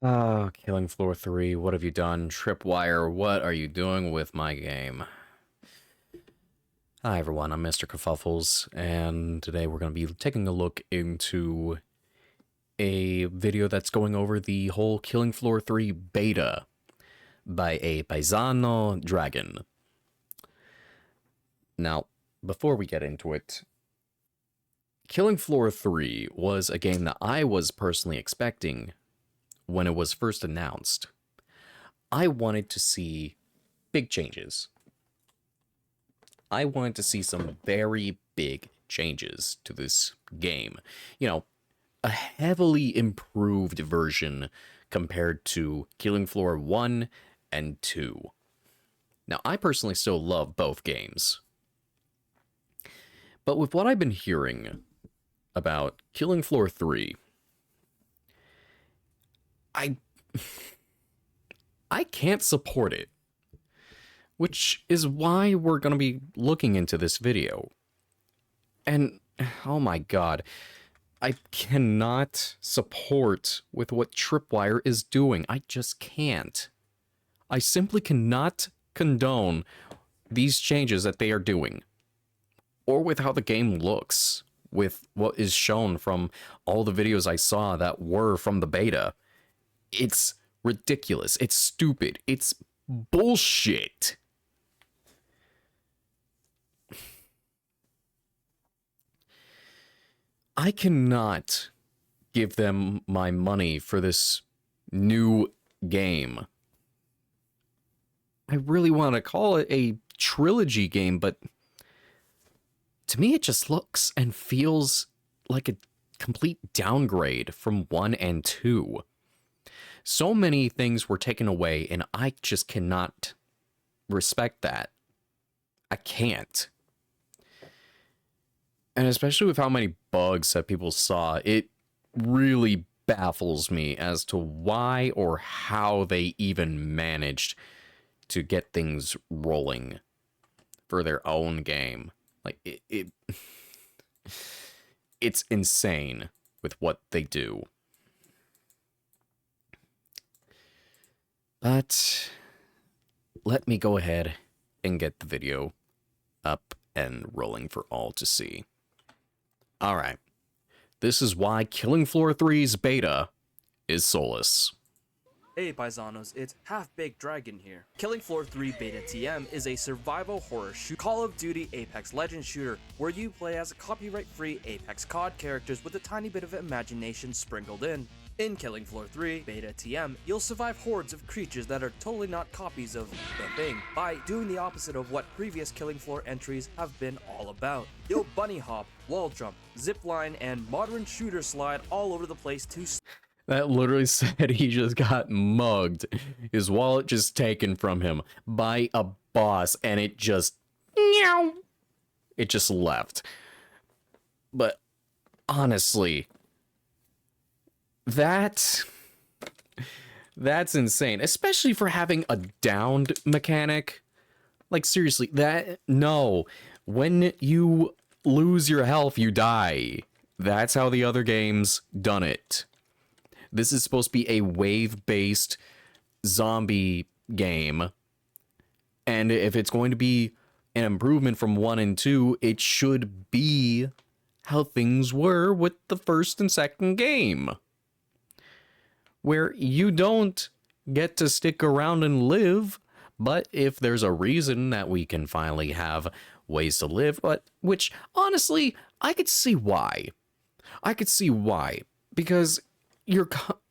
Oh, Killing Floor 3, what have you done? Tripwire, what are you doing with my game? Hi everyone, I'm Mr. Kafuffles, and today we're going to be taking a look into a video that's going over the whole Killing Floor 3 beta by a Paisano Dragon. Now, before we get into it, Killing Floor 3 was a game that I was personally expecting when it was first announced. I wanted to see big changes. I wanted to see some very big changes to this game. You know, a heavily improved version compared to Killing Floor 1 and 2. Now, I personally still love both games. But with what I've been hearing about Killing Floor 3, I I can't support it, which is why we're going to be looking into this video. And oh my god, I cannot support with what Tripwire is doing. I just can't. I simply cannot condone these changes that they are doing, or with how the game looks, with what is shown from all the videos I saw that were from the beta. It's ridiculous. It's stupid. It's bullshit. I cannot give them my money for this new game. I really want to call it a trilogy game, but to me it just looks and feels like a complete downgrade from 1 and 2. So many things were taken away, and I just cannot respect that. I can't. And especially with how many bugs that people saw, it really baffles me as to why or how they even managed to get things rolling for their own game. Like, it's insane with what they do. But let me go ahead and get the video up and rolling for all to see. Alright, this is why Killing Floor 3's beta is soulless. Hey paisanos, it's Half-Baked Dragon here. Killing Floor 3 Beta TM is a survival horror Call of Duty Apex Legends shooter where you play as copyright-free Apex COD characters with a tiny bit of imagination sprinkled in. In Killing Floor 3 Beta TM, you'll survive hordes of creatures that are totally not copies of the thing by doing the opposite of what previous Killing Floor entries have been all about. You'll bunny hop, wall jump, zip line, and modern shooter slide all over the place to That literally said he just got mugged. His wallet just taken from him by a boss, and it just... meow. It just left. But honestly, that's insane, especially for having a downed mechanic. Like, seriously, no. When you lose your health, you die. That's how the other games done it. This is supposed to be a wave-based zombie game. And if it's going to be an improvement from 1 and 2, it should be how things were with the first and second game, where you don't get to stick around and live, but if there's a reason that we can finally have ways to live, but which honestly, I could see why. Because you're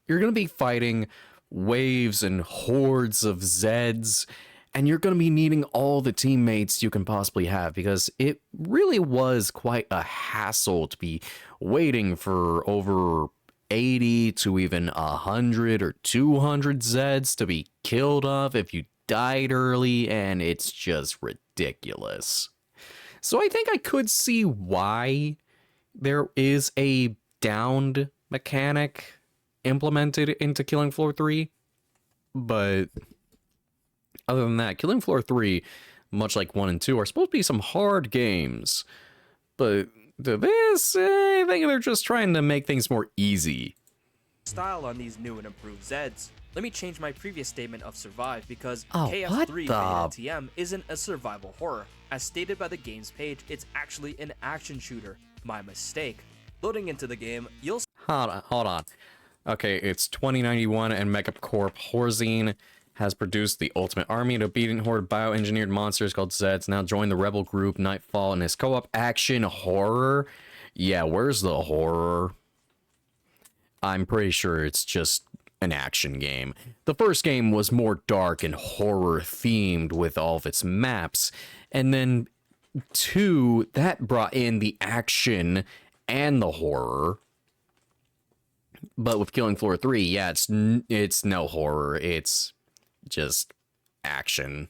going to be fighting waves and hordes of Zeds, and you're going to be needing all the teammates you can possibly have, because it really was quite a hassle to be waiting for over 80 to even 100 or 200 Zeds to be killed off if you died early, and it's just ridiculous. So I think I could see why there is a downed mechanic implemented into Killing Floor 3, but other than that, Killing Floor 3, much like 1 and 2, are supposed to be some hard games, but to this, I think they're just trying to make things more easy. style on these new and improved Zeds. Let me change my previous statement of survive because Oh, what KF3 the- Beta TM isn't a survival horror. As stated by the game's page, it's actually an action shooter. My mistake. Loading into the game, you'll Hold on. Okay, it's 2091 and Megacorp Horzine has produced the ultimate army of obedient horde bioengineered monsters called Zeds. Now join the rebel group Nightfall in his co-op action horror. Yeah, where's the horror? I'm pretty sure it's just an action game. The first game was more dark and horror themed with all of its maps, and then 2 that brought in the action and the horror. But with Killing Floor 3, yeah, it's no horror. It's just action.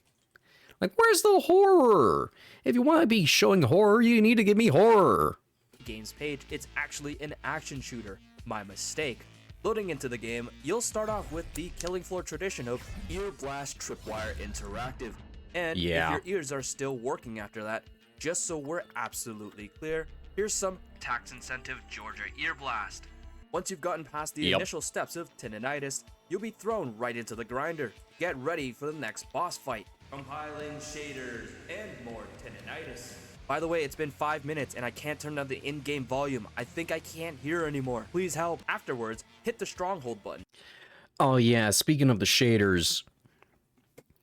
Like, where's the horror? If you want to be showing horror, you need to give me horror. game's page, it's actually an action shooter. My mistake. Loading into the game, you'll start off with the Killing Floor tradition of Ear Blast Tripwire Interactive. And Yeah. if your ears are still working after that, just so we're absolutely clear, here's some tax incentive Georgia Ear Blast. Once you've gotten past the initial steps of tinnitus, you'll be thrown right into the grinder. Get ready for the next boss fight. Compiling shaders and more tinnitus. By the way, it's been 5 minutes and I can't turn down the in-game volume. I think I can't hear anymore. Please help. Afterwards, hit the stronghold button. Oh yeah, speaking of the shaders,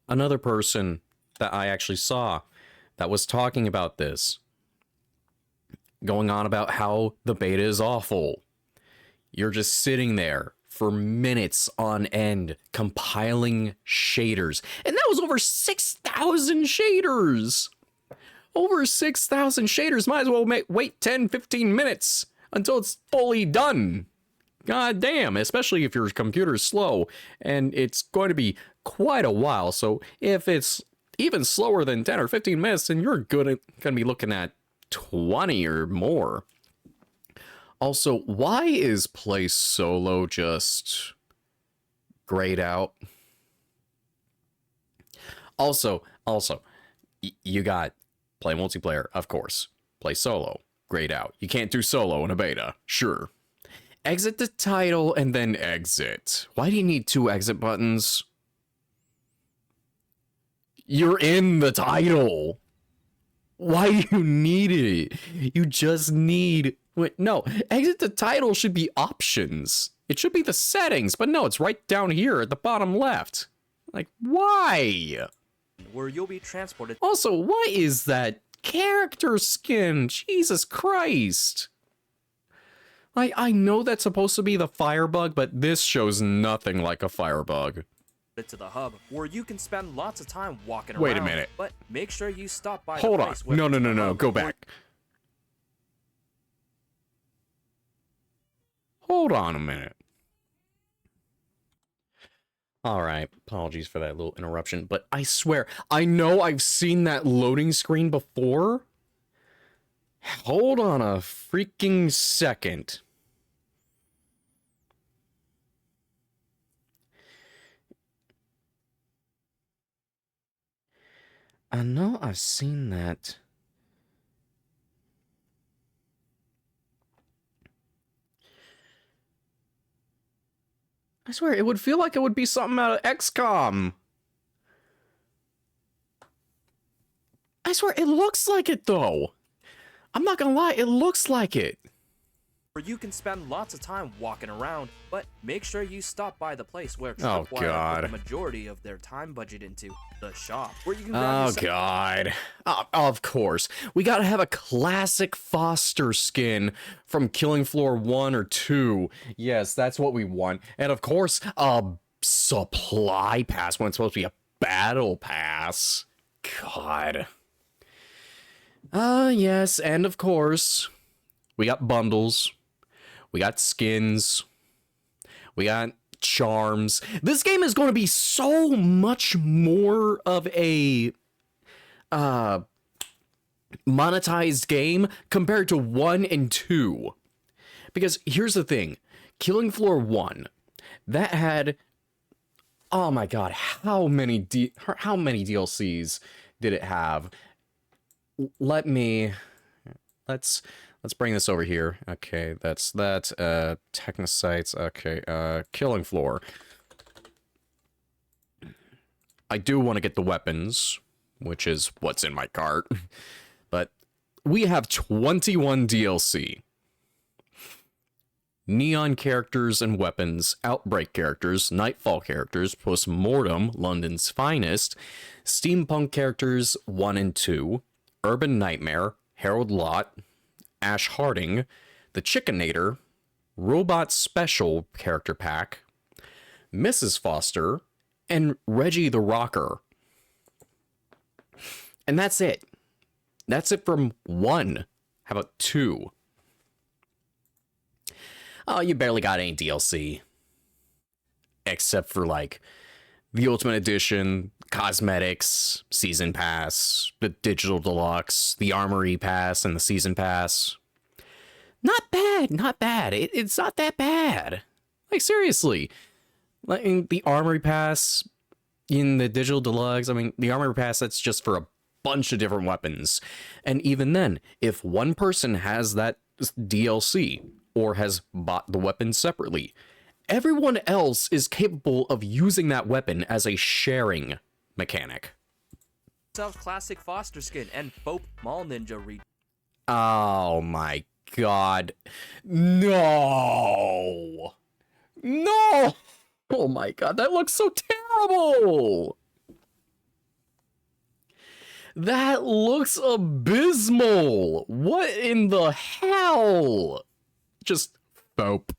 another person that I actually saw that was talking about this, going on about how the beta is awful. You're just sitting there for minutes on end compiling shaders. And that was over 6,000 shaders. Over 6,000 shaders. Might as well wait 10, 15 minutes until it's fully done. God damn, especially if your computer is slow. And it's going to be quite a while. So if it's even slower than 10 or 15 minutes, then you're going to be looking at 20 or more. Also, why is play solo just grayed out? Also, you got play multiplayer, of course. Play solo, grayed out. You can't do solo in a beta, sure. Exit the title and then exit. Why do you need 2 exit buttons? You're in the title. Why do you need it? You just need... Wait, no, exit the title should be options. It should be the settings, but no, it's right down here at the bottom left. Like, why? Where you'll be transported. Also, what is that character skin? Jesus Christ. Like, I know that's supposed to be the firebug, but this shows nothing like a firebug. To the hub, where you can spend lots of time walking around. Wait a minute. But make sure you stop by Hold the on. place where No, it's the no, hub, go where back. Hold on a minute. Alright, apologies for that little interruption, but I swear, I know I've seen that loading screen before. Hold on a freaking second. I know I've seen that. I swear, it would feel like it would be something out of XCOM. I swear, it looks like it, though. I'm not gonna lie, it looks like it. where you can spend lots of time walking around, but make sure you stop by the place where Oh, Tripwire God. put the majority of their time budget into, the shop, where you can Oh, grab yourself God. Of course. We gotta have a classic Foster skin from Killing Floor 1 or 2. Yes, that's what we want. And of course, a supply pass when it's supposed to be a battle pass. God. Yes, and of course, we got bundles. We got skins. We got charms. This game is going to be so much more of a monetized game compared to 1 and 2. Because here's the thing. Killing Floor 1, that had, oh my god, how many DLCs did it have? Let's Let's bring this over here. Okay, that's that. Technocytes. Okay, killing floor. I do want to get the weapons, which is what's in my cart. But we have 21 DLC. Neon characters and weapons, Outbreak characters, Nightfall characters, Postmortem, London's Finest, Steampunk characters 1 and 2, Urban Nightmare, Harold Lot, Ash Harding, The Chickenator, Robot Special character pack, Mrs. Foster, and Reggie the Rocker. And that's it. That's it from 1. How about 2? Oh, you barely got any DLC. Except for, like, the Ultimate Edition, cosmetics, Season Pass, the Digital Deluxe, the Armory Pass, and the Season Pass. Not bad, not bad. It's not that bad. Like, seriously. Like, in the Armory Pass, in the Digital Deluxe, I mean, the Armory Pass, that's just for a bunch of different weapons. And even then, if one person has that DLC, or has bought the weapon separately, everyone else is capable of using that weapon as a sharing mechanic. South Classic Foster skin and Bope Mall Ninja re. Oh my god. No! No! Oh my god, that looks so terrible! That looks abysmal! What in the hell? Just Bope.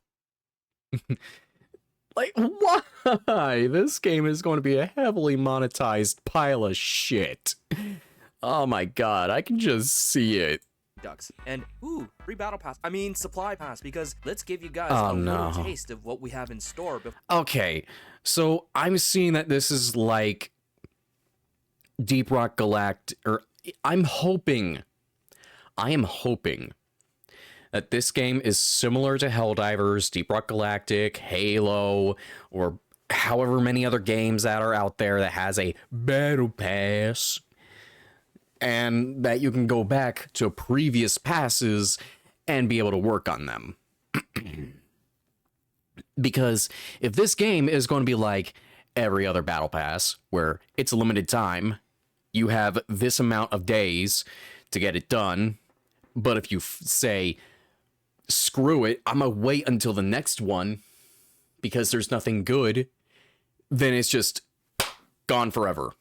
Like, why? This game is going to be a heavily monetized pile of shit. Oh my god, I can just see it. Ducks and free battle pass. I mean supply pass, because let's give you guys Oh, a no. little taste of what we have in store. Okay, so I'm seeing that this is like Deep Rock Galactic, or I am hoping that this game is similar to Helldivers, Deep Rock Galactic, Halo, or however many other games that are out there that has a battle pass, and that you can go back to previous passes and be able to work on them. Because if this game is going to be like every other battle pass, where it's a limited time, you have this amount of days to get it done, but if you say, screw it, I'm gonna wait until the next one because there's nothing good, then it's just gone forever.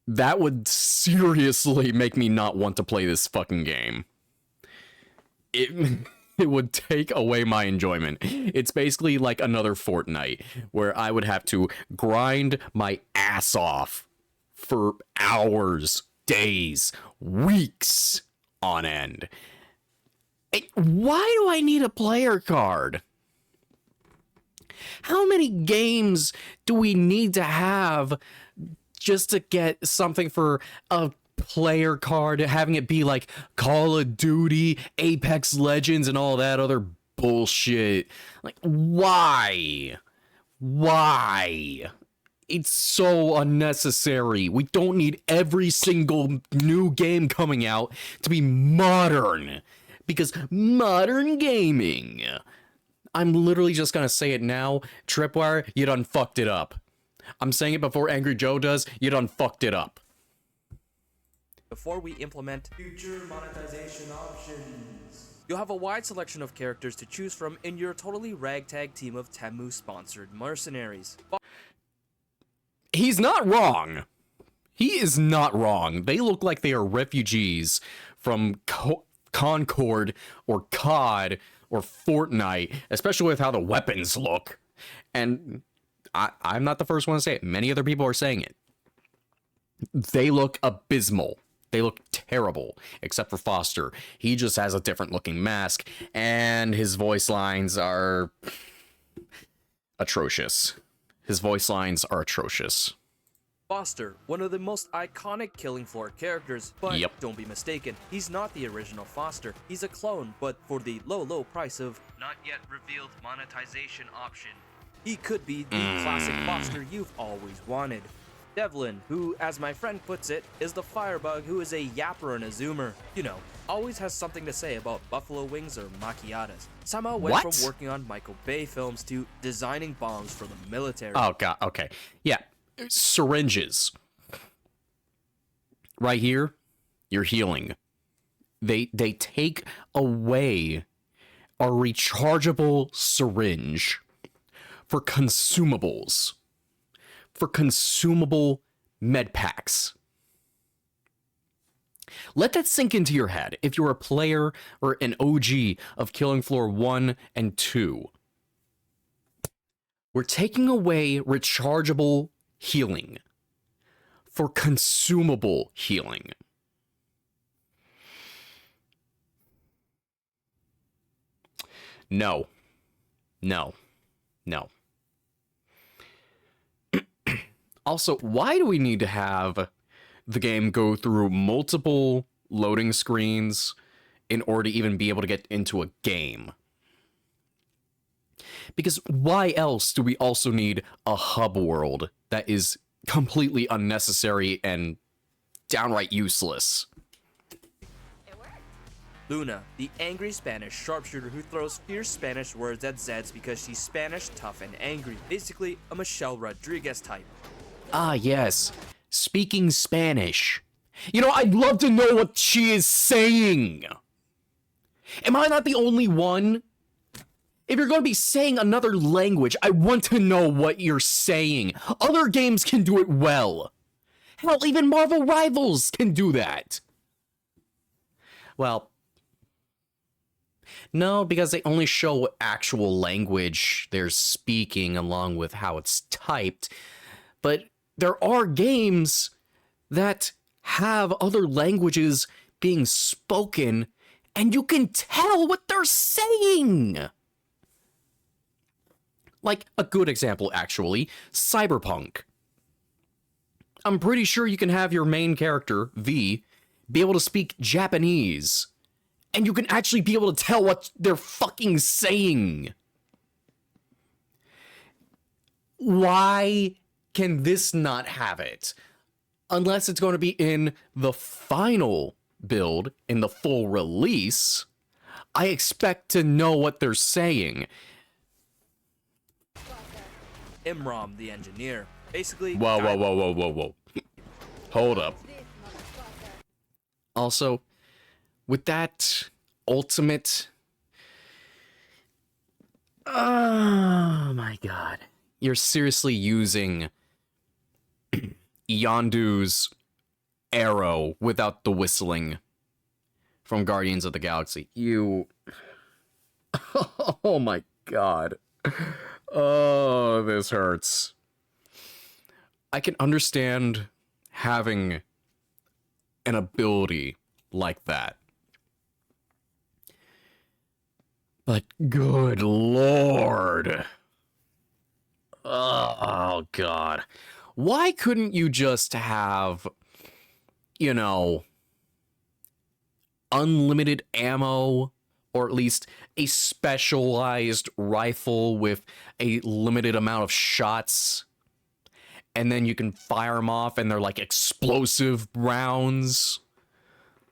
That would seriously make me not want to play this fucking game. It would take away my enjoyment. It's basically like another Fortnite, where I would have to grind my ass off for hours, days, weeks on end. Why do I need a player card? How many games do we need to have just to get something for a player card, having it be like Call of Duty, Apex Legends, and all that other bullshit? Like, why? Why? It's so unnecessary. We don't need every single new game coming out to be modern. Because modern gaming. I'm literally just gonna say it now. Tripwire, you done fucked it up. I'm saying it before Angry Joe does. You done fucked it up. Before we implement future monetization options, you'll have a wide selection of characters to choose from in your totally ragtag team of Temu-sponsored mercenaries. He's not wrong. He is not wrong. They look like they are refugees from Concord or COD or Fortnite, especially with how the weapons look. And I'm not the first one to say it. Many other people are saying it. They look abysmal. They look terrible, except for Foster. He just has a different looking mask, and his voice lines are atrocious. His voice lines are atrocious. Foster, one of the most iconic Killing Floor characters, but Yep. don't be mistaken, he's not the original Foster. He's a clone, but for the low price of not yet revealed monetization option, he could be the classic Foster you've always wanted. Devlin, who, as my friend puts it, is the firebug who is a yapper and a zoomer. You know, always has something to say about buffalo wings or macchiatos. Somehow went What? from working on Michael Bay films to designing bombs for the military. Oh god, okay. Yeah. Syringes. Right here, you're healing. They take away a rechargeable syringe for consumables. For consumable med packs. Let that sink into your head if you're a player or an OG of Killing Floor 1 and 2. We're taking away rechargeable healing for consumable healing. No. No. No. Also, why do we need to have the game go through multiple loading screens in order to even be able to get into a game? Because why else do we also need a hub world that is completely unnecessary and downright useless? Luna, the angry Spanish sharpshooter who throws fierce Spanish words at Zeds because she's Spanish, tough, and angry. Basically, a Michelle Rodriguez type. Ah, yes. Speaking Spanish. You know, I'd love to know what she is saying. Am I not the only one? If you're going to be saying another language, I want to know what you're saying. Other games can do it well. Hell, even Marvel Rivals can do that. Well, no, because they only show what actual language they're speaking along with how it's typed. But there are games that have other languages being spoken, and you can tell what they're saying. Like a good example, actually, Cyberpunk. I'm pretty sure you can have your main character, V, be able to speak Japanese, and you can actually be able to tell what they're fucking saying. Why can this not have it? Unless it's going to be in the final build, in the full release, I expect to know what they're saying. Imram, the engineer. Basically, Whoa. Hold up. Also, with that ultimate... Oh my god. You're seriously using Yondu's arrow without the whistling from Guardians of the Galaxy. You... Oh my god. Oh, this hurts. I can understand having an ability like that. But good lord. Oh, God. Why couldn't you just have, you know, unlimited ammo, or at least a specialized rifle with a limited amount of shots, and then you can fire them off and they're like explosive rounds,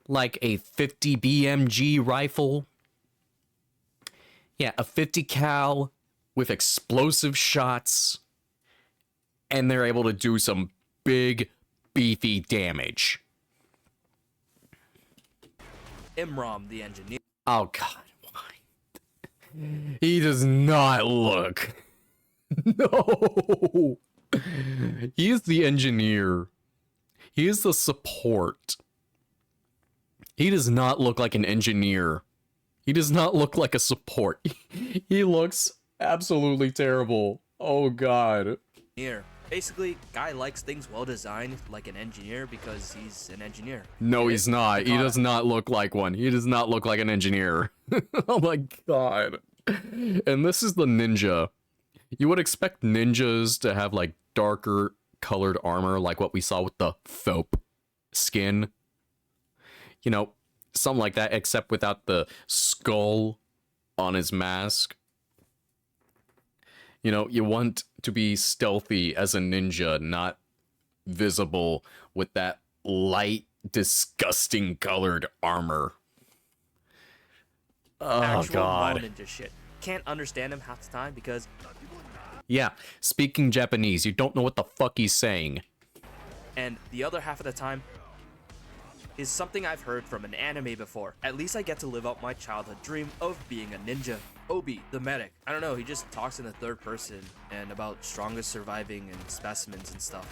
like a 50 BMG rifle? Yeah, a 50 cal with explosive shots, and they're able to do some big, beefy damage. Imram, the engineer. Oh god, why? He does not look. No. He is the engineer. He is the support. He does not look like an engineer. He does not look like a support. He looks absolutely terrible. Oh god. Basically, guy likes things well designed like an engineer because he's an engineer. No, he's not. He does not look like one. He does not look like an engineer. Oh my god. And this is the ninja. You would expect ninjas to have like darker colored armor like what we saw with the Thope skin. You know, something like that, except without the skull on his mask. You know, you want to be stealthy as a ninja, not visible with that light, disgusting colored armor. Oh, actual mall God. ninja shit. Can't understand him half the time because Yeah, speaking Japanese, you don't know what the fuck he's saying. and the other half of the time is something I've heard from an anime before. At least I get to live out my childhood dream of being a ninja. Obi, the medic. I don't know, he just talks in the third person and about strongest surviving and specimens and stuff.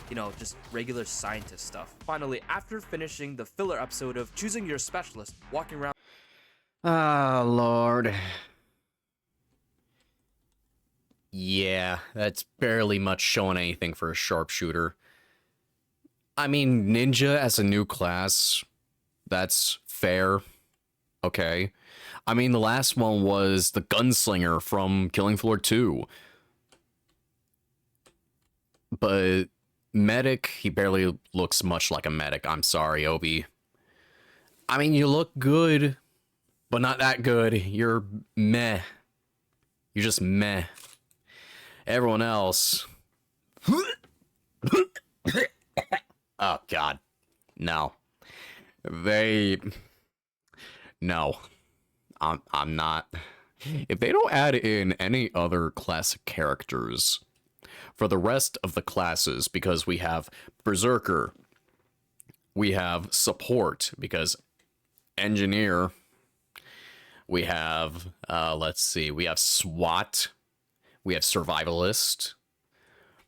You know, just regular scientist stuff. Finally, after finishing the filler episode of choosing your specialist, walking around Ah, Lord. Yeah, that's barely much showing anything for a sharpshooter. I mean, ninja as a new class, that's fair. Okay. I mean, the last one was the gunslinger from Killing Floor 2. But medic, he barely looks much like a medic. I'm sorry, Obi. I mean, you look good, but not that good. You're meh. You're just meh. Everyone else. Oh, God. No. No. I'm not. If they don't add in any other classic characters for the rest of the classes, because we have Berserker, we have Support, because Engineer, we have, let's see, we have SWAT, we have Survivalist,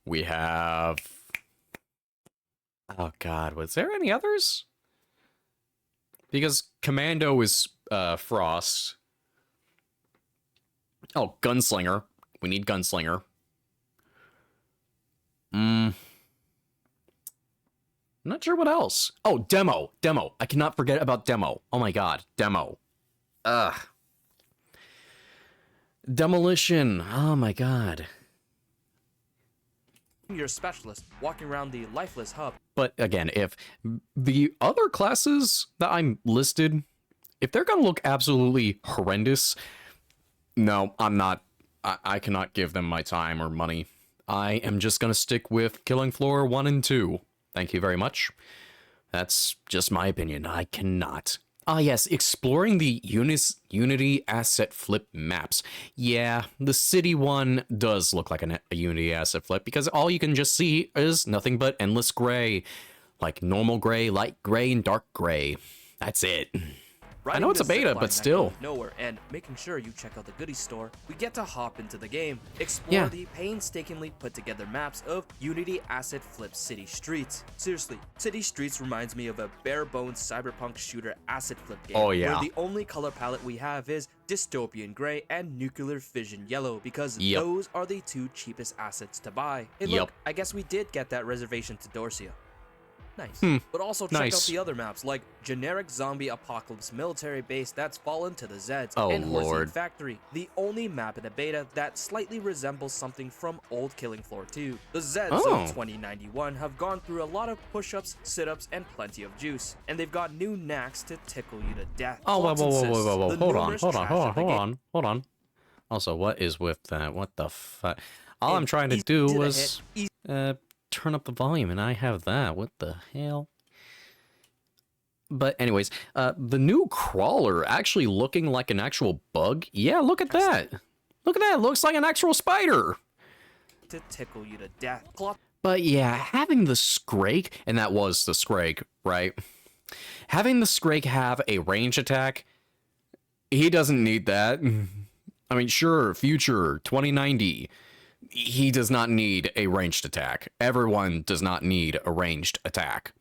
we have... Oh, God, was there any others? Because Commando is Frost. Oh, Gunslinger. We need Gunslinger. I'm not sure what else. Oh, Demo. Demo. I cannot forget about Demo. Oh my God. Demo. Ugh. Demolition. Oh my God. your specialist, walking around the lifeless hub. But again, if the other classes that I'm listed, if they're gonna look absolutely horrendous, no, I'm not. I cannot give them my time or money. I am just gonna stick with Killing Floor 1 and 2. Thank you very much. That's just my opinion. I cannot. Ah, yes, exploring the Unity asset flip maps. Yeah, the city one does look like a Unity asset flip because all you can just see is nothing but endless gray. Like normal gray, light gray, and dark gray. That's it. I know it's a beta, but still. Nowhere, and making sure you check out the goodie store, we get to hop into the game, explore the painstakingly put together maps of Unity Asset Flip City Streets. Seriously, City Streets reminds me of a bare bones cyberpunk shooter asset flip game. Oh, yeah. Where the only color palette we have is dystopian gray and nuclear fission yellow because those are the two cheapest assets to buy. Hey look, I guess we did get that reservation to Dorsia. Nice. But also check out the other maps, like generic zombie apocalypse military base that's fallen to the Zeds, and Horsey Factory, the only map in the beta that slightly resembles something from old Killing Floor 2. The Zeds of 2091 have gone through a lot of push-ups, sit-ups, and plenty of juice, and they've got new knacks to tickle you to death. Oh, whoa. Hold on. Also, what is with that? What the fuck? All I'm trying to do was turn up the volume, and I have that. What the hell? But anyways, the new crawler actually looking like an actual bug. Yeah, look at that. Look at that. It looks like an actual spider. To tickle you to death. But yeah, having the Scrake, and that was the Scrake, right? Having the Scrake have a range attack, he doesn't need that. I mean, sure, future 2090. He does not need a ranged attack. Everyone does not need a ranged attack.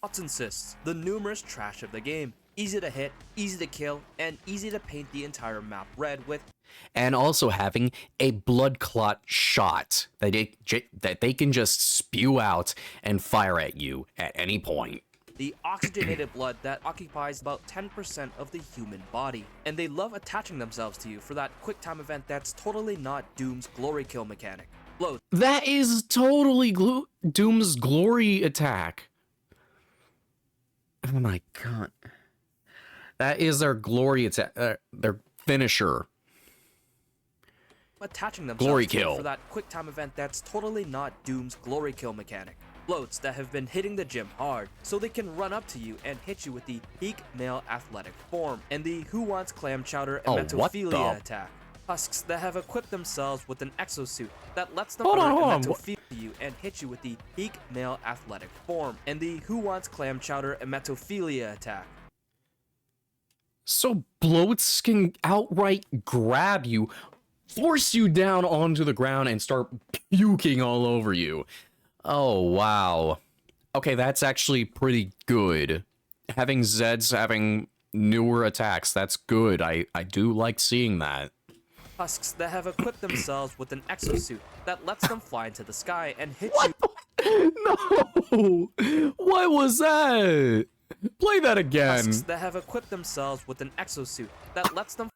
Plots and cysts, the numerous trash of the game. Easy to hit, easy to kill, and easy to paint the entire map red with. And also having a blood clot shot that they can just spew out and fire at you at any point. The oxygenated blood that occupies about 10% of the human body. And they love attaching themselves to you for that quick time event that's totally not Doom's glory kill mechanic. Blow. That is totally Doom's glory attack. Oh my God. That is their glory attack, their finisher. Attaching themselves glory to you kill for that quick time event that's totally not Doom's glory kill mechanic. Floats that have been hitting the gym hard, so they can run up to you and hit you with the peak male athletic form and the Who Wants Clam Chowder emetophilia attack. Husks that have equipped themselves with an exosuit that lets them emetophilia you and hit you with the peak male athletic form and the Who Wants Clam Chowder emetophilia attack. So bloats can outright grab you, force you down onto the ground, and start puking all over you. Oh, wow. Okay, that's actually pretty good. Having Zeds having newer attacks, that's good. I do like seeing that. Husks that have equipped themselves with an exosuit that lets them fly into the sky and hit you. No! What was that? Play that again. Husks that have equipped themselves with an exosuit that lets them.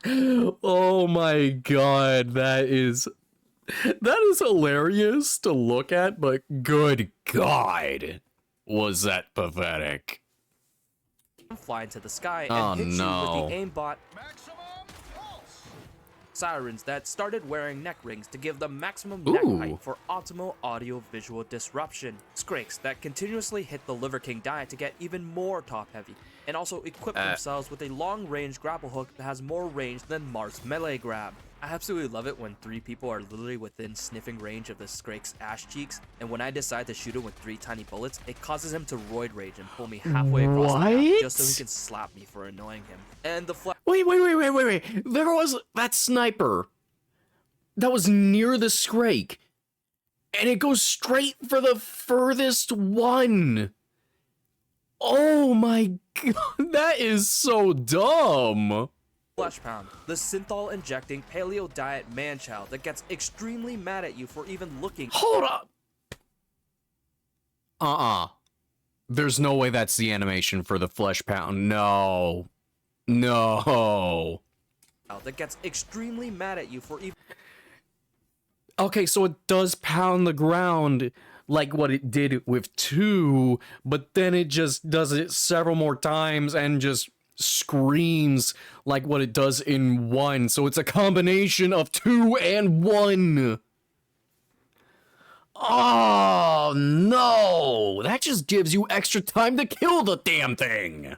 Oh my god, that is hilarious to look at, but good god, was that pathetic. Fly into the sky and hit you with the aimbot sirens that started wearing neck rings to give them maximum neck height for optimal audio-visual disruption. Skrakes that continuously hit the Liver King diet to get even more top-heavy, and also equip themselves with a long-range grapple hook that has more range than Marth's melee grab. I absolutely love it when 3 people are literally within sniffing range of the Skrake's ash cheeks, and when I decide to shoot him with 3 tiny bullets, it causes him to roid rage and pull me halfway across the map just so he can slap me for annoying him. And the Wait. There was that sniper that was near the Skrake, and it goes straight for the furthest one. Oh my god, that is so dumb. Flesh Pound, the synthol injecting paleo diet man-child that gets extremely mad at you for even looking. Hold up. There's no way that's the animation for the Flesh Pound. No. That gets extremely mad at you for even. Okay, so it does pound the ground like what it did with 2, but then it just does it several more times and just screams like what it does in 1. So it's a combination of 2 and 1. Oh no, that just gives you extra time to kill the damn thing.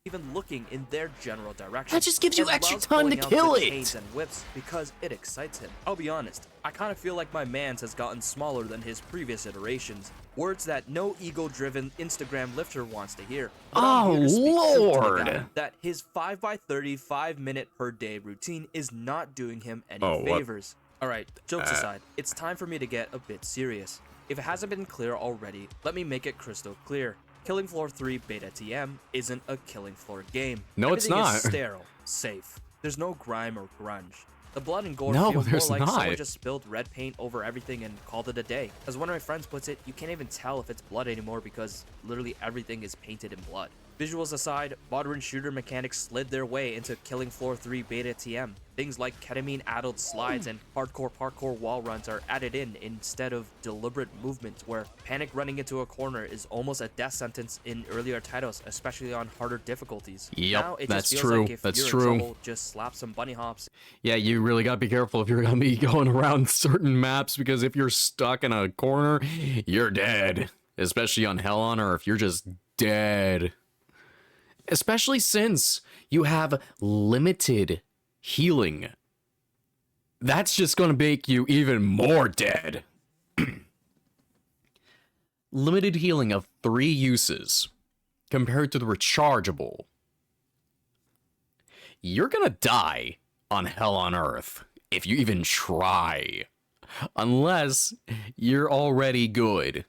Even looking in their general direction. That just gives you extra time to kill it. And whips because it excites him. I'll be honest, I kind of feel like my man's has gotten smaller than his previous iterations. Words that no ego-driven Instagram lifter wants to hear. But oh lord! That his 5x30 5-minute per day routine is not doing him any favors. Alright, jokes aside, it's time for me to get a bit serious. If it hasn't been clear already, let me make it crystal clear. Killing Floor 3 Beta TM isn't a Killing Floor game. No, Everything it's not. Is sterile, safe. There's no grime or grunge. The blood and gore no, feel more like not. someone just spilled red paint over everything and called it a day. As one of my friends puts it, you can't even tell if it's blood anymore because literally everything is painted in blood. Visuals aside, modern shooter mechanics slid their way into Killing Floor 3 Beta TM. Things like ketamine-addled slides and hardcore parkour wall runs are added in instead of deliberate movements where panic running into a corner is almost a death sentence in earlier titles, especially on harder difficulties. Yep, now, it that's just feels true. Like if that's you're true. In trouble, just slap some bunny hops. Yeah, you really gotta be careful if you're gonna be going around certain maps, because if you're stuck in a corner, you're dead. Especially on Hell on Earth, you're just dead. Especially since you have limited healing. That's just gonna make you even more dead. Limited healing of 3 uses compared to the rechargeable. You're gonna die on Hell on Earth if you even try. Unless you're already good.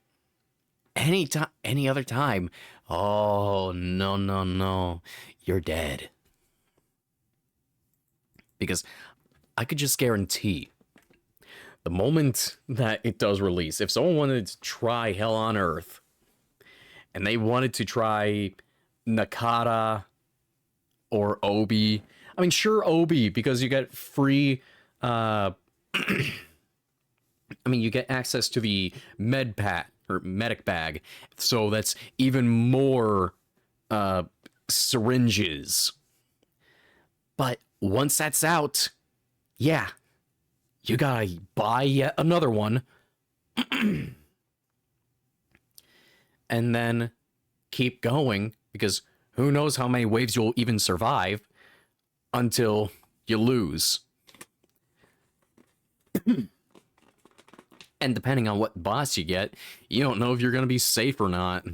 Any other time, oh, no. You're dead. Because I could just guarantee the moment that it does release, if someone wanted to try Hell on Earth and they wanted to try Nakata or Obi, I mean, sure, Obi, because you get free, I mean, you get access to the med pack or medic bag, so that's even more syringes. But once that's out, yeah, you gotta buy yet another one. And then keep going, because who knows how many waves you'll even survive until you lose. And depending on what boss you get, you don't know if you're going to be safe or not.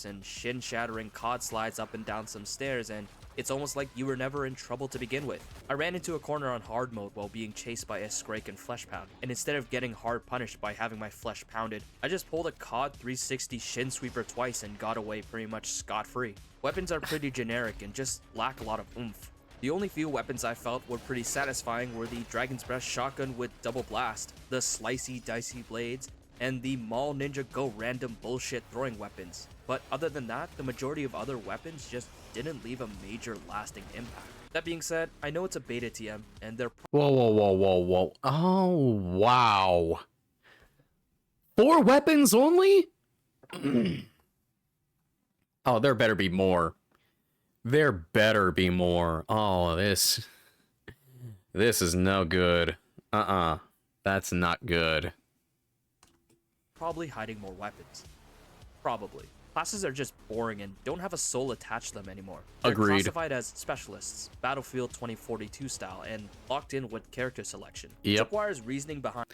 And shin-shattering cod slides up and down some stairs, and it's almost like you were never in trouble to begin with. I ran into a corner on hard mode while being chased by a Scraken flesh pound, and instead of getting hard punished by having my flesh pounded, I just pulled a cod 360 shin sweeper twice and got away pretty much scot-free. Weapons are pretty generic and just lack a lot of oomph. The only few weapons I felt were pretty satisfying were the Dragon's Breath shotgun with double blast, the slicey dicey blades, and the Mall Ninja Go random bullshit throwing weapons. But other than that, the majority of other weapons just didn't leave a major lasting impact. That being said, I know it's a beta TM, and they're Whoa, whoa, whoa, whoa, whoa. Oh, wow. 4 weapons only? Oh, there better be more. There better be more. Oh, this is no good. That's not good. probably hiding more weapons. Probably. Classes are just boring and don't have a soul attached to them anymore. They're Agreed. classified as specialists, Battlefield 2042 style, and locked in with character selection. Yep. Tripwire's reasoning behind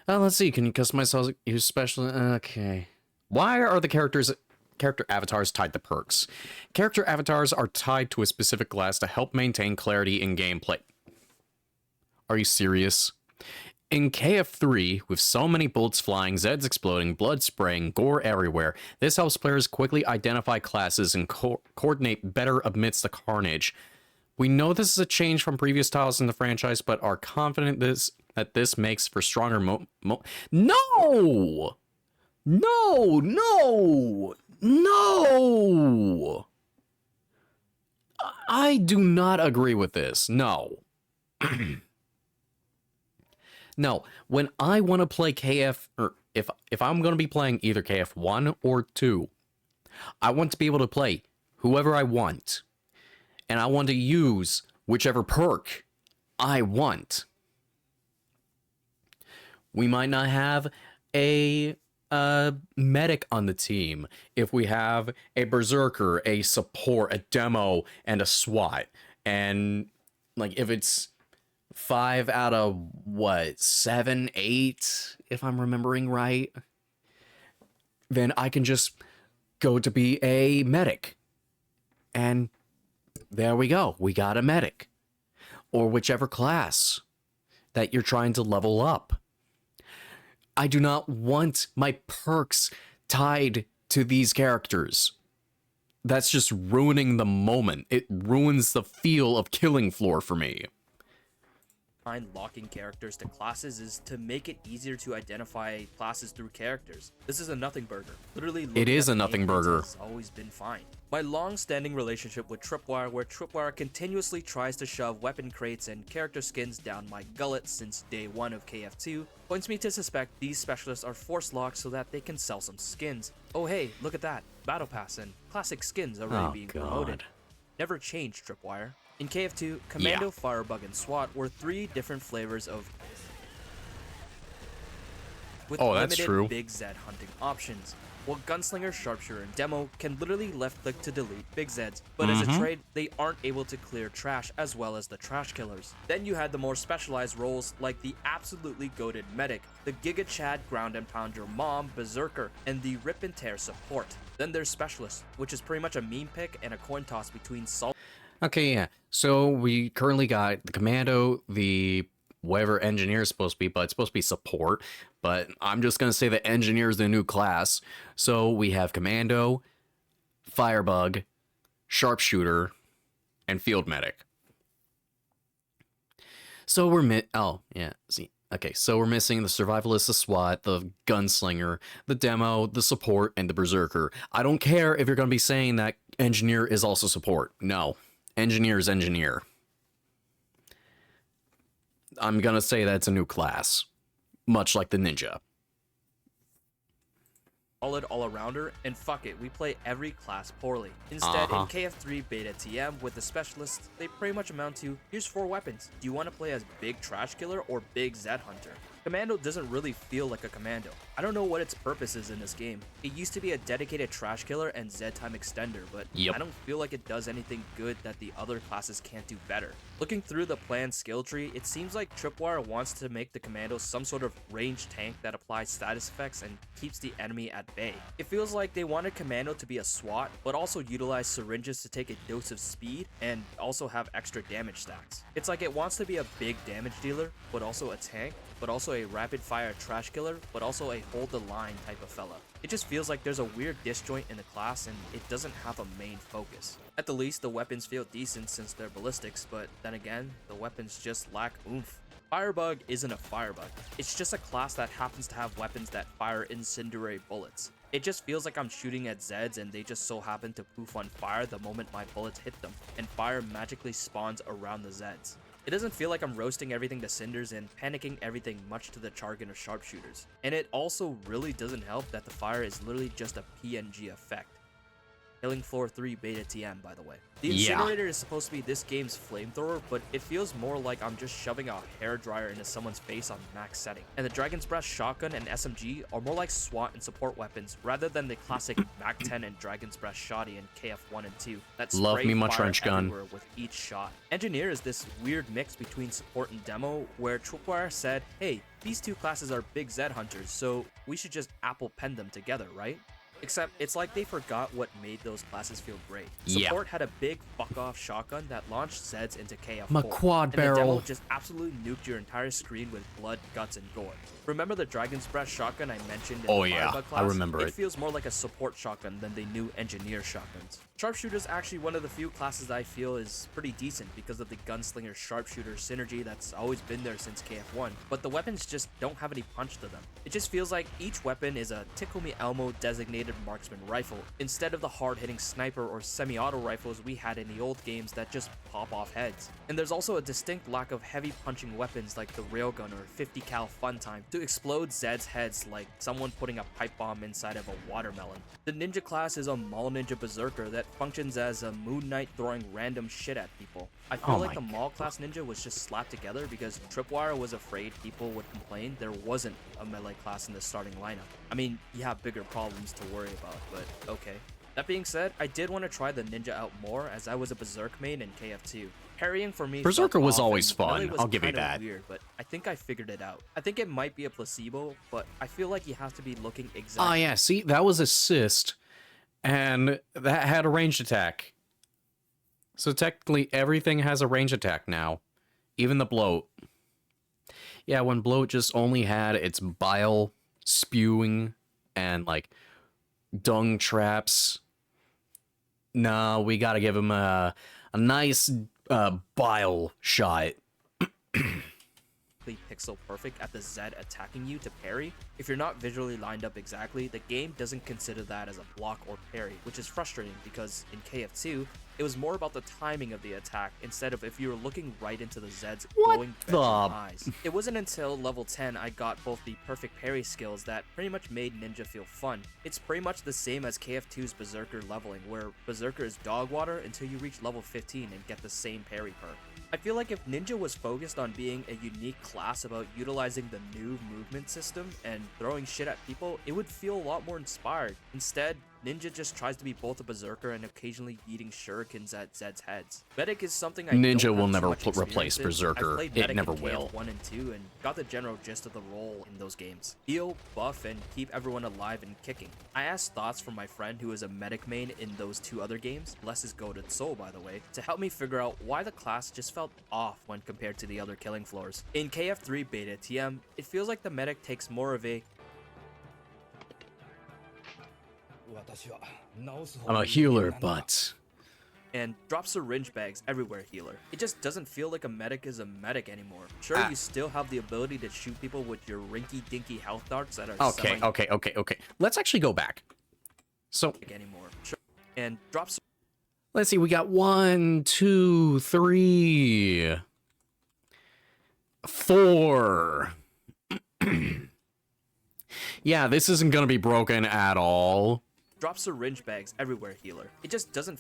Let's see. Can you customize use special? Okay. Why are the character avatars tied to perks? Character avatars are tied to a specific class to help maintain clarity in gameplay. Are you serious? In KF3, with so many bullets flying, Zeds exploding, blood spraying, gore everywhere, this helps players quickly identify classes and coordinate better amidst the carnage. We know this is a change from previous titles in the franchise, but are confident that this makes for stronger No! No! No! No! I do not agree with this. No. No, when I want to play KF, or if I'm going to be playing either KF1 or 2, I want to be able to play whoever I want. And I want to use whichever perk I want. We might not have a medic on the team if we have a berserker, a support, a demo, and a SWAT. And like if it's 5 out of what, 7, 8, if I'm remembering right, then I can just go to be a medic. And there we go. We got a medic. Or whichever class that you're trying to level up. I do not want my perks tied to these characters. That's just ruining the moment. It ruins the feel of Killing Floor for me. locking characters to classes is to make it easier to identify classes through characters. This is a nothing burger. Literally, it is a nothing burger. Has always been fine. My long-standing relationship with Tripwire, where Tripwire continuously tries to shove weapon crates and character skins down my gullet since day 1 of KF2, points me to suspect these specialists are force locked so that they can sell some skins. Oh hey, look at that. Battle Pass and classic skins already being promoted. Never changed, Tripwire. In KF2, Commando, Firebug, and SWAT were 3 different flavors of with limited Big Zed hunting options. While Gunslinger, Sharpshooter, and Demo can literally left-click to delete Big Zeds, but as a trade, they aren't able to clear trash as well as the trash killers. Then you had the more specialized roles like the absolutely goated Medic, the Giga Chad Ground and Pound Your Mom Berserker, and the Rip and Tear Support. Then there's Specialist, which is pretty much a meme pick and a coin toss between Salt. Okay, yeah. So we currently got the Commando, the whatever Engineer is supposed to be, but it's supposed to be Support. But I'm just going to say that Engineer is the new class. So we have Commando, Firebug, Sharpshooter, and Field Medic. So we're so we're missing the Survivalist, the SWAT, the Gunslinger, the Demo, the Support, and the Berserker. I don't care if you're going to be saying that Engineer is also Support. No. Engineer is Engineer. I'm gonna say that's a new class. Much like the Ninja. solid all-arounder, and fuck it, we play every class poorly. Instead, in KF3 Beta TM with the specialists, they pretty much amount to, here's 4 weapons. Do you want to play as Big Trash Killer or Big Zed Hunter? Commando doesn't really feel like a commando. I don't know what its purpose is in this game. It used to be a dedicated trash killer and Zed Time extender, but I don't feel like it does anything good that the other classes can't do better. Looking through the planned skill tree, it seems like Tripwire wants to make the commando some sort of ranged tank that applies status effects and keeps the enemy at bay. It feels like they wanted commando to be a SWAT, but also utilize syringes to take a dose of speed and also have extra damage stacks. It's like it wants to be a big damage dealer, but also a tank, but also a rapid fire trash killer, but also a hold the line type of fella. It just feels like there's a weird disjoint in the class and it doesn't have a main focus. At the least, the weapons feel decent since they're ballistics, but then again, the weapons just lack oomph. Firebug isn't a firebug. It's just a class that happens to have weapons that fire incendiary bullets. It just feels like I'm shooting at Zeds and they just so happen to poof on fire the moment my bullets hit them, and fire magically spawns around the Zeds. It doesn't feel like I'm roasting everything to cinders and panicking everything much to the jargon of sharpshooters. And it also really doesn't help that the fire is literally just a PNG effect. Killing Floor 3 Beta TM, by the way. The incinerator is supposed to be this game's flamethrower, but it feels more like I'm just shoving a hairdryer into someone's face on max setting. And the Dragon's Breath shotgun and SMG are more like SWAT and support weapons rather than the classic Mac 10 and Dragon's Breath shotty in KF1 and 2 that spray fire everywhere with each shot. Engineer is this weird mix between support and demo where Tripwire said, hey, these two classes are big Zed hunters, so we should just Apple pen them together, right? Except it's like they forgot what made those classes feel great. Support had a big fuck-off shotgun that launched Zeds into KF4. My quad barrel. And the demo just absolutely nuked your entire screen with blood, guts, and gore. Remember the Dragon's Breath shotgun I mentioned in the Firebug class? I remember it. It feels more like a support shotgun than the new engineer shotguns. Sharpshooter is actually one of the few classes that I feel is pretty decent because of the gunslinger sharpshooter synergy that's always been there since KF1, but the weapons just don't have any punch to them. It just feels like each weapon is a Tickle Me Elmo designated marksman rifle, instead of the hard-hitting sniper or semi-auto rifles we had in the old games that just pop off heads. And there's also a distinct lack of heavy punching weapons like the railgun or 50 cal fun time to explode Zed's heads like someone putting a pipe bomb inside of a watermelon. The ninja class is a Mall Ninja Berserker that functions as a Moon Knight throwing random shit at people. I feel like the Mall class ninja was just slapped together because Tripwire was afraid people would complain there wasn't a melee class in the starting lineup. I mean, you have bigger problems to worry about, but okay. That being said, I did want to try the ninja out more as I was a Berserk main in KF2. Parrying for me Berserker was always fun, I'll give you that. Weird, but I think I figured it out. I think it might be a placebo, but I feel like you have to be looking exactly. Oh yeah, see, that was assist, and that had a ranged attack. So technically everything has a range attack now, even the bloat. Yeah, when bloat just only had its bile spewing and like dung traps. No, we gotta give him a nice bile shot. Pixel perfect at the Zed attacking you to parry. If you're not visually lined up exactly, the game doesn't consider that as a block or parry, which is frustrating because in KF2, it was more about the timing of the attack instead of if you were looking right into the Zed's glowing eyes. It wasn't until level 10 I got both the perfect parry skills that pretty much made Ninja feel fun. It's pretty much the same as KF2's Berserker leveling, where Berserker is dog water until you reach level 15 and get the same parry perk. I feel like if Ninja was focused on being a unique class about utilizing the new movement system and throwing shit at people, it would feel a lot more inspired. Instead, Ninja just tries to be both a berserker and occasionally beating shurikens at Zed's heads. Medic is something I Ninja don't will have never too much replace experience in. Berserker. I played It Medic never in will. KF1 and 2 and got the general gist of the role in those games. Heal, buff, and keep everyone alive and kicking. I asked thoughts from my friend who is a medic main in those two other games, bless his goated soul by the way, to help me figure out why the class just felt off when compared to the other killing floors. In KF3 Beta TM, it feels like the medic takes more of a I'm a healer, but... and drop syringe bags everywhere healer. It just doesn't feel like a medic is a medic anymore. Sure, you still have the ability to shoot people with your rinky-dinky health darts that are Okay. Let's actually go back. So... anymore. Sure. And drop... Let's see, we got 1, 2, 3... 4... Yeah, this isn't gonna be broken at all. Drop syringe bags everywhere, healer. It just doesn't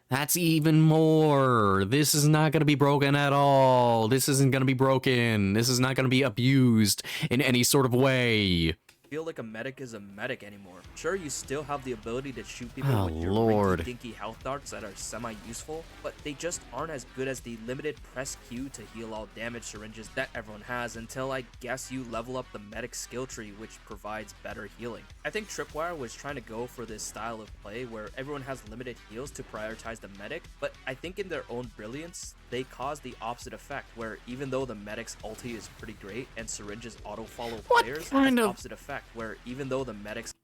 That's even more. This is not gonna be broken at all. This isn't gonna be broken. This is not gonna be abused in any sort of way. feel like a medic is a medic anymore. Sure, you still have the ability to shoot people Oh, with your Lord. rinky-dinky health darts that are semi-useful, but they just aren't as good as the limited press Q to heal all damage syringes that everyone has until I guess you level up the medic skill tree, which provides better healing. I think Tripwire was trying to go for this style of play where everyone has limited heals to prioritize the medic, but I think in their own brilliance, they cause the opposite effect where even though the medic's ulti is pretty great and syringes auto-follow What players, kind has the of- opposite effect where even though the medic's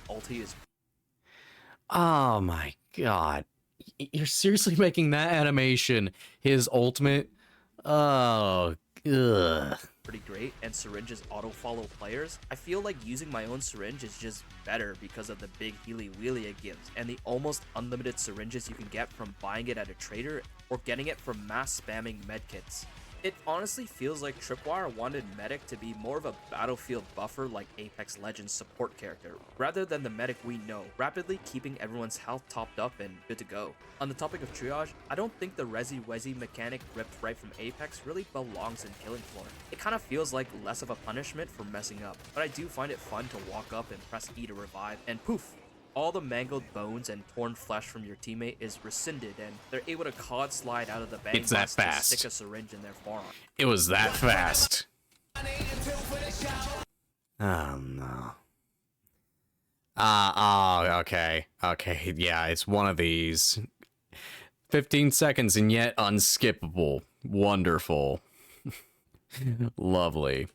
ulti is Oh my god. You're seriously making that animation his ultimate? Oh, ugh. pretty great and syringes auto-follow players, I feel like using my own syringe is just better because of the big healy wheelie it gives and the almost unlimited syringes you can get from buying it at a trader or getting it from mass spamming medkits. It honestly feels like Tripwire wanted Medic to be more of a battlefield buffer like Apex Legends support character, rather than the Medic we know, rapidly keeping everyone's health topped up and good to go. On the topic of triage, I don't think the Resi Wezi mechanic ripped right from Apex really belongs in Killing Floor. It kind of feels like less of a punishment for messing up, but I do find it fun to walk up and press E to revive, and poof! All the mangled bones and torn flesh from your teammate is rescinded, and they're able to cod slide out of the bang It's that bus to fast. stick a syringe in their forearm. It was that fast. Oh no. Okay. Okay, yeah, it's one of these. 15 seconds and yet unskippable. Wonderful. Lovely.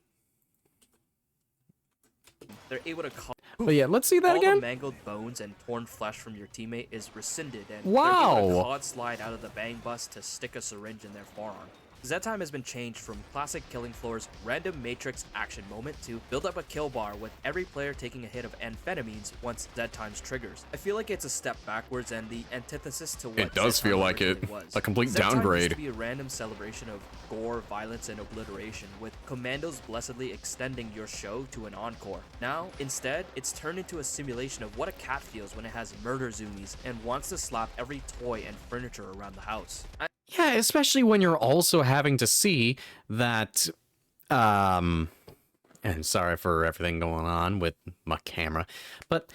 They're able to cod But yeah, let's see that all the again. mangled bones and torn flesh from your teammate is rescinded, and Wow. they're able to cod slide out of the bang bus to stick a syringe in their forearm. Zed Time has been changed from classic Killing Floor's random matrix action moment to build up a kill bar with every player taking a hit of amphetamines once Zed Time's triggers. I feel like it's a step backwards and the antithesis to what It does Zed Time feel like it. originally was. A complete Zed Time downgrade. used to be a random celebration of gore, violence, and obliteration, with commandos blessedly extending your show to an encore. Now, instead, it's turned into a simulation of what a cat feels when it has murder zoomies and wants to slap every toy and furniture around the house. Yeah, especially when you're also having to see that, and sorry for everything going on with my camera, but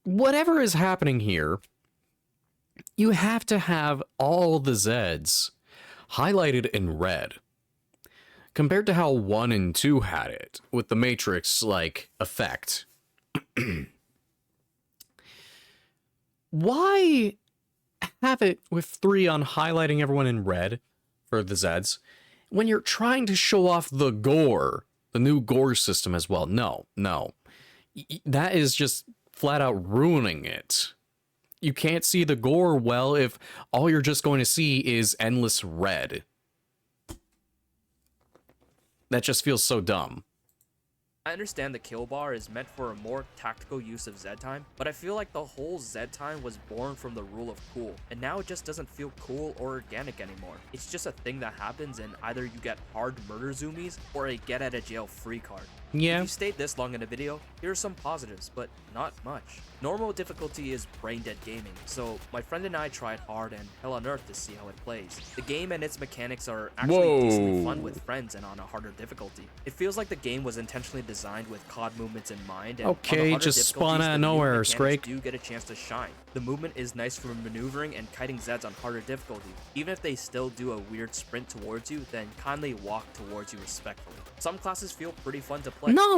whatever is happening here, you have to have all the Zeds highlighted in red, compared to how 1 and 2 had it, with the Matrix, like, effect. Why have it with 3 on highlighting everyone in red for the Zeds when you're trying to show off the gore, the new gore system as well? No. That is just flat out ruining it. You can't see the gore well if all you're just going to see is endless red. That just feels so dumb. I understand the kill bar is meant for a more tactical use of Zed Time, but I feel like the whole Zed Time was born from the rule of cool, and now it just doesn't feel cool or organic anymore. It's just a thing that happens and either you get hard murder zoomies or a get out of jail free card. Yeah. If you stayed this long in a video, here are some positives, but not much. Normal difficulty is brain dead gaming, so my friend and I tried hard and hell on earth to see how it plays. The game and its mechanics are actually decently fun with friends and on a harder difficulty. It feels like the game was intentionally designed with COD movements in mind, and Okay, on the harder just spawn difficulties, out of the new nowhere, mechanics Scrake. do get a chance to shine. The movement is nice for maneuvering and kiting Zeds on harder difficulty. Even if they still do a weird sprint towards you, then kindly walk towards you respectfully. Some classes feel pretty fun to play. No.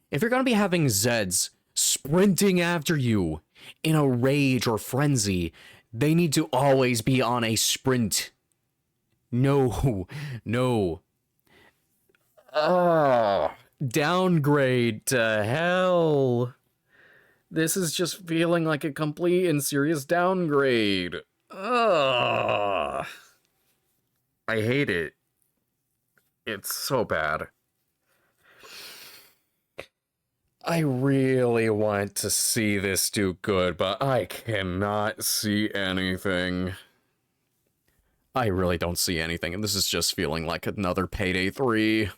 If you're gonna be having Zeds sprinting after you in a rage or frenzy, they need to always be on a sprint. No. Downgrade to hell. This is just feeling like a complete and serious downgrade. Ugh. I hate it. It's so bad. I really want to see this do good, but I cannot see anything. I really don't see anything, and this is just feeling like another Payday 3.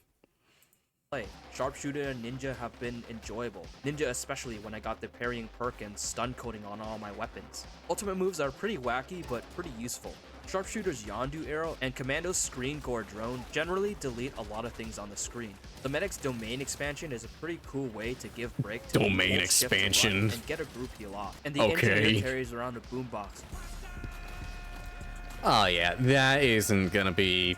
play. Sharpshooter and Ninja have been enjoyable. Ninja especially when I got the parrying perk and stun coating on all my weapons. Ultimate moves are pretty wacky but pretty useful. Sharpshooter's Yondu arrow and Commando's screen gore drone generally delete a lot of things on the screen. The Medic's domain expansion is a pretty cool way to give break to Domain hold shift to run expansion. and get a group heal off. And the Okay. engineer carries around a boombox. Oh yeah, that isn't gonna be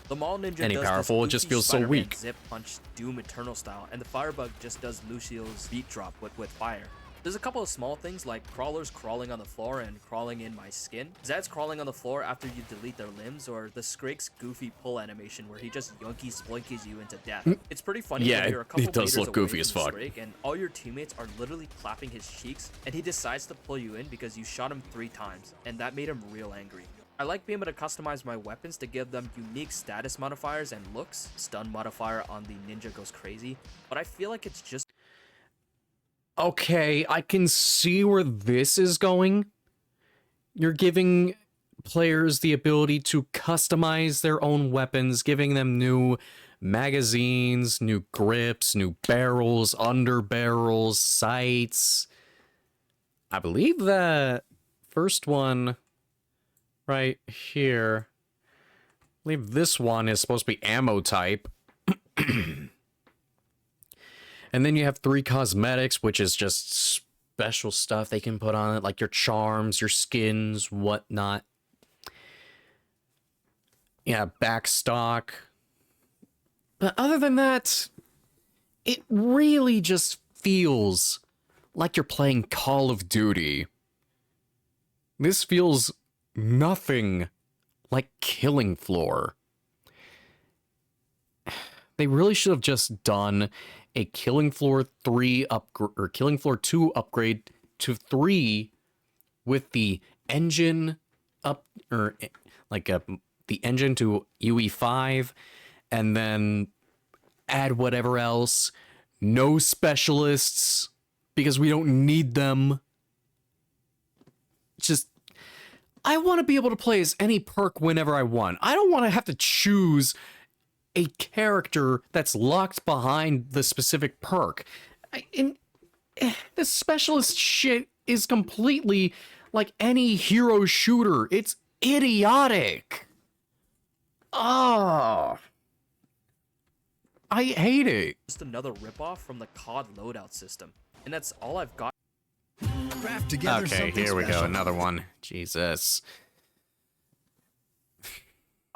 The Maul Ninja any does powerful, this it just goofy feels so Spider-Man weak. Zip punch Doom Eternal style, and the Firebug just does Lucio's beat drop with fire. There's a couple of small things like crawlers crawling on the floor and crawling in my skin, Zed's crawling on the floor after you delete their limbs, or the Scrake's goofy pull animation where he just yoinky sploinkies you into death. It's pretty funny Yeah, when you're a couple it does meters look goofy away as from the fuck. Scrake and all your teammates are literally clapping his cheeks, and he decides to pull you in because you shot him 3 times, and that made him real angry. I like being able to customize my weapons to give them unique status modifiers and looks. Stun modifier on the Ninja goes crazy, but I feel like it's just okay. I can see where this is going. You're giving players the ability to customize their own weapons, giving them new magazines, new grips, new barrels, under barrels, sights. I believe the first one right here, I believe this one is supposed to be ammo type. And then you have 3 cosmetics, which is just special stuff they can put on it, like your charms, your skins, whatnot. Yeah, backstock. But other than that, it really just feels like you're playing Call of Duty. This feels nothing like Killing Floor. They really should have just done a Killing Floor 3 upgrade or Killing Floor 2 upgrade to 3 with the engine up or like the engine to UE5 and then add whatever else. No specialists because we don't need them. Just I want to be able to play as any perk whenever I want. I don't want to have to choose a character that's locked behind the specific perk. The specialist shit is completely like any hero shooter. It's idiotic. Oh, I hate it. just another ripoff from the COD loadout system. And that's all I've got Craft together Okay, something here we go. special. Another one. Jesus.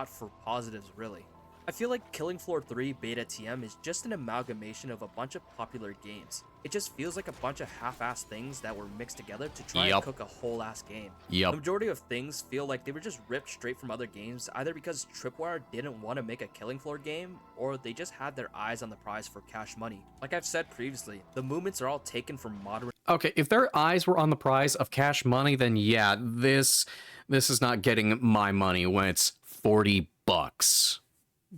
for positives, really. I feel like Killing Floor 3 Beta TM is just an amalgamation of a bunch of popular games. It just feels like a bunch of half-assed things that were mixed together to try and Yup. cook a whole-ass game. Yup. The majority of things feel like they were just ripped straight from other games, either because Tripwire didn't want to make a Killing Floor game, or they just had their eyes on the prize for cash money. Like I've said previously, the movements are all taken from modern Okay, if their eyes were on the prize of cash money, then yeah, this is not getting my money when it's $40.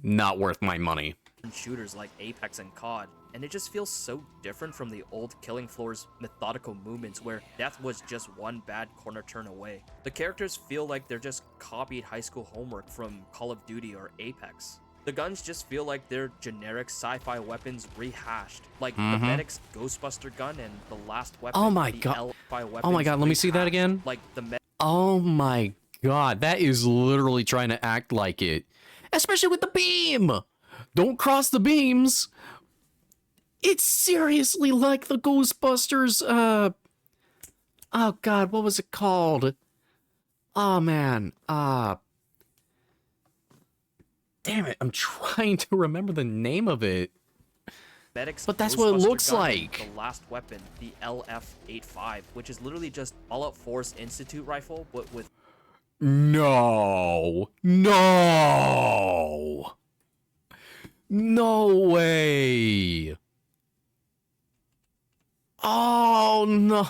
Not worth my money. shooters like Apex and COD, and it just feels so different from the old Killing Floor's methodical movements where death was just one bad corner turn away. The characters feel like they're just copied high school homework from Call of Duty or Apex. The guns just feel like they're generic sci-fi weapons rehashed, like the Medic's Ghostbuster gun and the last weapon. Oh my the god. L5 Oh my weapons god, let me see that rehashed, again. Like the Oh my god, that is literally trying to act like it. Especially with the beam! Don't cross the beams! It's seriously like the Ghostbusters, oh god, what was it called? Oh man, damn it, I'm trying to remember the name of it. Medic's But that's what it Ghostbuster looks gun, like. The last weapon, the LF-85, which is literally just All-Out Force Institute rifle, but with No! No! No way! Oh no!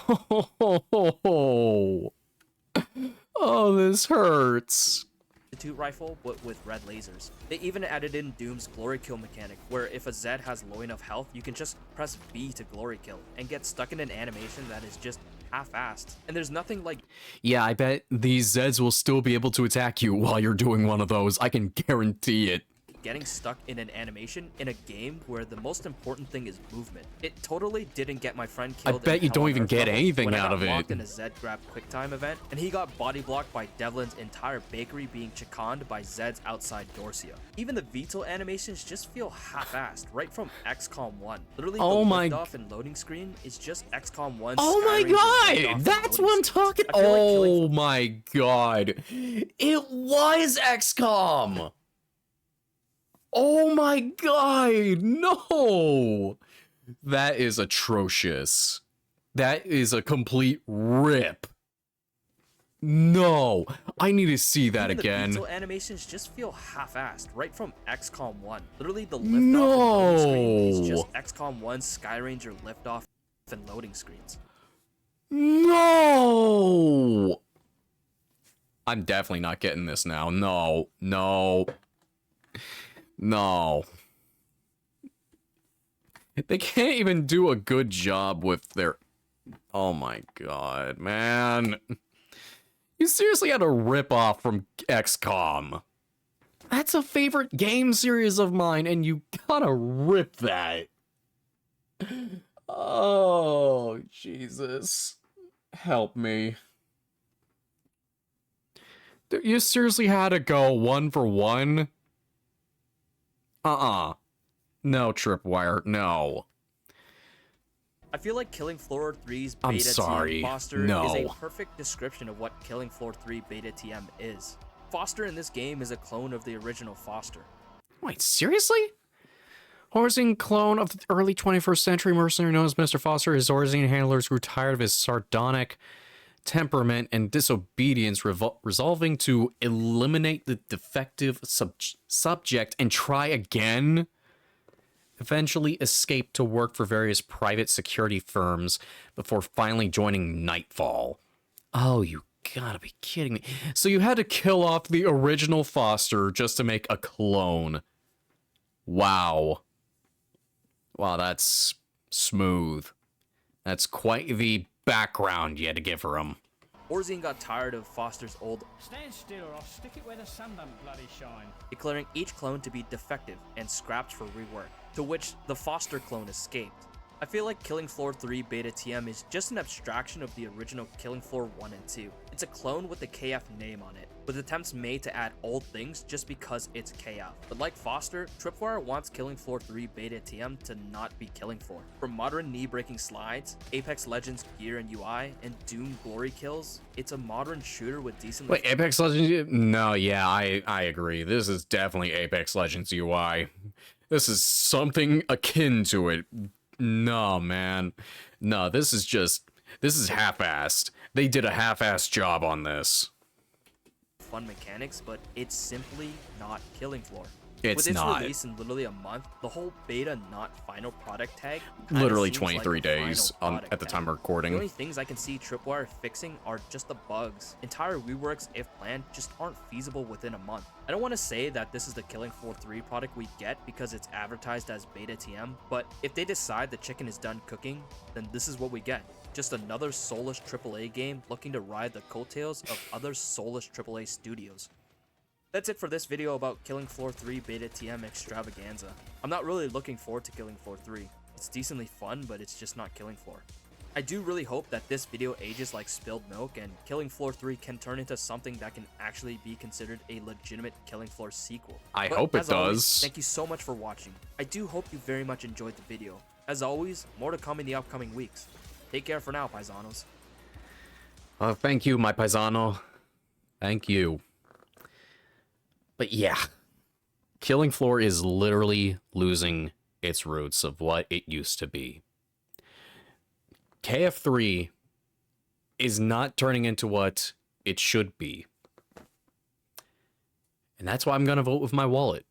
Oh, this hurts. Institute rifle, but with red lasers. They even added in Doom's glory kill mechanic, where if a Zed has low enough health, you can just press B to glory kill, and get stuck in an animation that is just half-assed. And there's nothing like Yeah, I bet these Zeds will still be able to attack you while you're doing one of those. I can guarantee it. getting stuck in an animation in a game where the most important thing is movement. It totally didn't get my friend killed. I bet in you Hell don't on even Earth get levels anything when I out got of it. locked in a Zed grab quick time event, and he got body blocked by Devlin's entire bakery being chicaned by Zed's outside Dorsia. Even the Vito animations just feel half-assed, right from XCOM 1. Literally, Oh the my liftoff and loading screen is just XCOM 1. Oh my god! That's what I'm talking. Oh my god! It was XCOM. Oh my god! No, that is atrocious. That is a complete rip. No, I need to see that again. The Vito animations just feel half-assed, right from XCOM 1. Literally, the liftoff and loading screen is just XCOM 1 Skyranger liftoff and loading screens. No! I'm definitely not getting this now. No, no, no. They can't even do a good job with their... Oh my god, man. You seriously had a rip-off from XCOM. That's a favorite game series of mine, and you gotta rip that. Oh, Jesus. Help me. You seriously had to go 1 for 1? No, Tripwire, no. I feel like Killing Floor 3's Beta TM Foster is a perfect description of what Killing Floor 3 Beta TM is. Foster in this game is a clone of the original Foster. Wait, seriously? Horzine clone of the early 21st century mercenary known as Mr. Foster, his Horzine handlers grew tired of his sardonic temperament and disobedience, resolving to eliminate the defective subject and try again. Eventually escaped to work for various private security firms before finally joining Nightfall. Oh, you gotta be kidding me. So you had to kill off the original Foster just to make a clone. Wow. Wow, that's smooth. That's quite the background you had to give for him. Horzine got tired of Foster's old "Stand still or I'll stick it where the sun don't bloody shine," declaring each clone to be defective and scrapped for rework, to which the Foster clone escaped. I feel like Killing Floor 3 Beta TM is just an abstraction of the original Killing Floor 1 and 2. It's a clone with the KF name on it, with attempts made to add old things just because it's KF. But like Foster, Tripwire wants Killing Floor 3 Beta TM to not be Killing Floor. From modern knee-breaking slides, Apex Legends gear and UI, and Doom glory kills, it's a modern shooter with decent... Wait, Apex Legends? No, yeah, I agree. This is definitely Apex Legends UI. This is something akin to it. No, man. No, this is half-assed. They did a half-assed job on this. Fun mechanics, but it's simply not Killing Floor. It's With its not. release in literally a month, the whole beta not final product tag Literally seems 23 like days final at the time of The recording. only things I can see Tripwire fixing are just the bugs. Entire reworks, if planned, just aren't feasible within a month. I don't want to say that this is the Killing Floor 3 product we get because it's advertised as Beta TM, but if they decide the chicken is done cooking, then this is what we get. Just another soulless AAA game looking to ride the coattails of other soulless AAA studios. That's it for this video about Killing Floor 3 Beta TM Extravaganza. I'm not really looking forward to Killing Floor 3. It's decently fun, but it's just not Killing Floor. I do really hope that this video ages like spilled milk and Killing Floor 3 can turn into something that can actually be considered a legitimate Killing Floor sequel. I hope it does. Thank you so much for watching. I do hope you very much enjoyed the video. As always, more to come in the upcoming weeks. Take care for now, paisanos. Thank you, my paisano. Thank you. But yeah, Killing Floor is literally losing its roots of what it used to be. KF3 is not turning into what it should be. And that's why I'm going to vote with my wallet.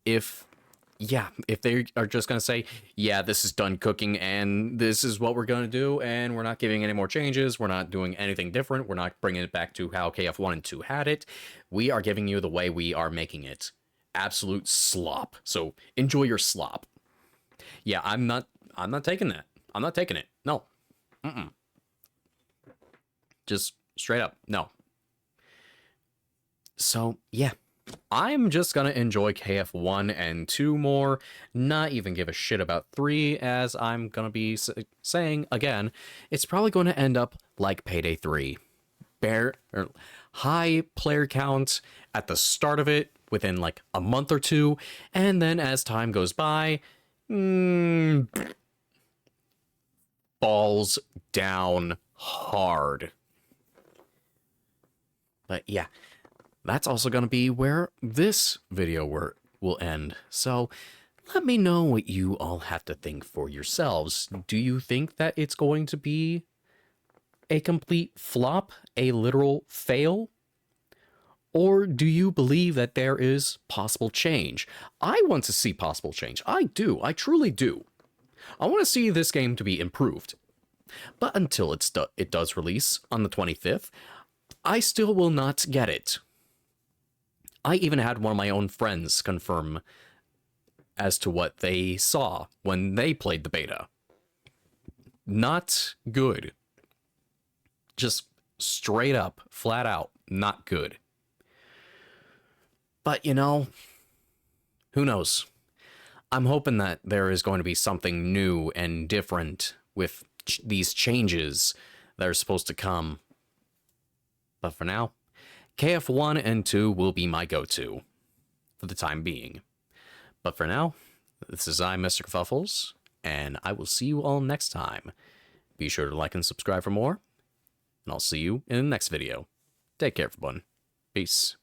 If they are just going to say, yeah, this is done cooking and this is what we're going to do and we're not giving any more changes, we're not doing anything different, we're not bringing it back to how KF1 and 2 had it, we are giving you the way we are making it. Absolute slop. So enjoy your slop. Yeah, I'm not taking that. I'm not taking it. No. Just straight up, no. So, yeah. I'm just gonna enjoy KF1 and 2 more, not even give a shit about 3, as I'm gonna be saying again, it's probably going to end up like Payday 3. High player count at the start of it, within like a month or two, and then as time goes by, falls down hard. But yeah, that's also going to be where this video will end. So let me know what you all have to think for yourselves. Do you think that it's going to be a complete flop, a literal fail? Or do you believe that there is possible change? I want to see possible change. I do. I truly do. I want to see this game to be improved. But until it does release on the 25th, I still will not get it. I even had one of my own friends confirm as to what they saw when they played the beta. Not good. Just straight up, flat out, not good. But, you know, who knows? I'm hoping that there is going to be something new and different with these changes that are supposed to come. But for now, KF1 and 2 will be my go-to for the time being. But for now, this is Mr. Kafuffles, and I will see you all next time. Be sure to like and subscribe for more, and I'll see you in the next video. Take care, everyone. Peace.